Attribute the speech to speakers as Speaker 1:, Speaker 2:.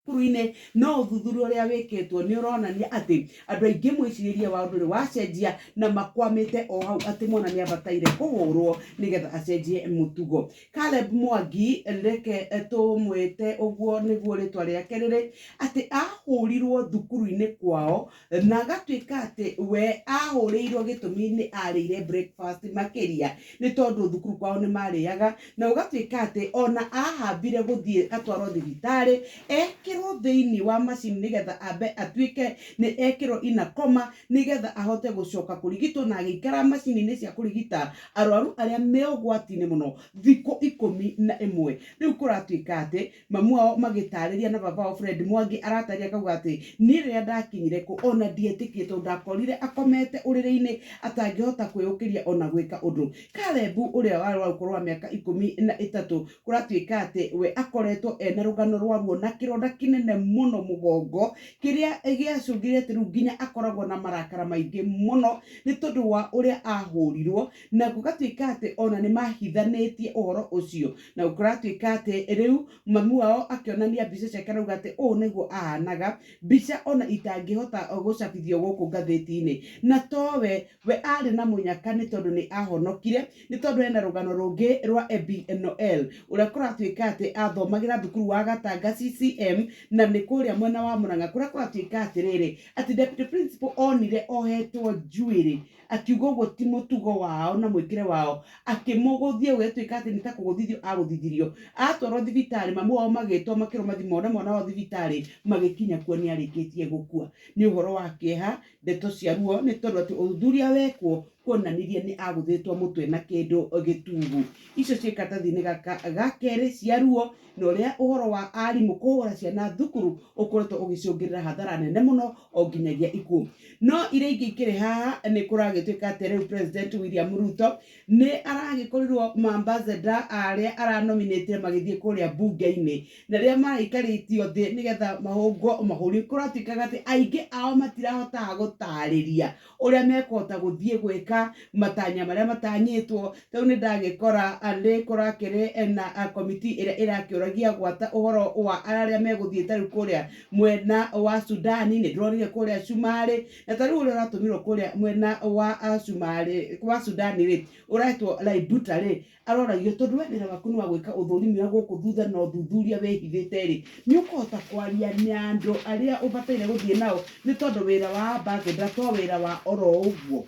Speaker 1: kuruine no uthuthuria uria wiketwo ni uronania ati andu aingi mwiciriria wa nduri wacenjia na makwamite o hau ati mwana ni abataire kuhurwo nigetha acenjie mutugo. Caleb Mwangi reke tumwite uguo niguo ritwa riake riri ati ahurirwo thukuru-ini kwao na agatuika ati we ahurirwo gitumi ni arire breakfast makiria ni tondu thukuru kwao ni mariaga na ugatuika ati ona ahambire guthie atwarwo thibitari ekirwo thiini wa macini nigetha ambe atuike ni ekirwo ina koma nigetha ahote gucoka kurigitwo na agikara macini-ini cia kurigita arwaru aria me ugwati-ini muno thiku 11. Riu kuratuika ati mamu wao magitariria na baba wao Fred Mwangi arataria kauga ati ni riria ndakinyire ku ona ndietikie tondu ndakorire akomete uriri-ini atangihota kwiyukiria ona gwika undu. Caleb uria wari wa ukuru wa miaka 13 kuratuika ati we akoretwo ena rugano rwa ruo na kironda kinene muno mugongo kiria giacungire ati riu nginya akoragwo na marakara maingi muno ni tondu wa uria ahurirwo na gugatuika ati ona ni mahithanitie uhoro ucio na kuratuika ati riu mamu wao akionania mbica ciake rauga ati uu niguo ahanaga mbica ona itangihota gucabithio guku ngathiti-ini na towe we ari na munyaka ni tondu ni ahonokire ni tondu ena rugano rungi rwa Ebi Noel uria kuratuika ati athomagira thukuru wa Gatanga CCM na ni kuria mwena wa Murang'a kuria kuratuika ati riri ati deputy principal onire ohetwo njuiri akiuga uguo ti mutugo wao na mwikire wao akimuguthia ugetuika ati nita kuguthithio aguthithirio atwarwo thibitari mamu wao magitwo makirwo mathimo na mwana wao thibitari magikinya kuo ni arikitie gukua. Ni uhoro wa kieha ndeto cia ruo ni tondu ati uthuthuria wekwo kuonanirie ni aguthitwo mutwe na kindu gitungu. Icio cia katathi-ini gaka gakeri cia ruo na uria uhoro wa arimu kuhura ciana thukuru ukoretwo ugicungirira hathara nene muno o nginyagia ikuo. No iria ingi ikiri haha ni kuragituika ati riu President William Ruto ni aragikorirwo maambassador aria aranominate magithie kuria bunge-ini na ria maraikaritio thi nigetha mahungwo mahuri kuratuikaga ati aingi ao matirahota gutariria uria mekuhota guthie gwika matanya maria matanyitwo. Riu ni ndagikora andi kurakiri na komiti iria irakiuragia gwata uhoro wa aria meguthiete riu kuria mwena wa Sudani ni ndronire kuria Shumari na tariu uria uratumirwo kuria mwena wa Shumari wa Sudani ri uretwo Laibuta ri aroragio tondu we wira waku ni wa gwika uthurimi wa guku thutha na uthuthuria wihithite ri ni ukuhota kwaria na andu aria ubataire guthie nao ni tondu wira wa ambassador to wira wa oro uguo.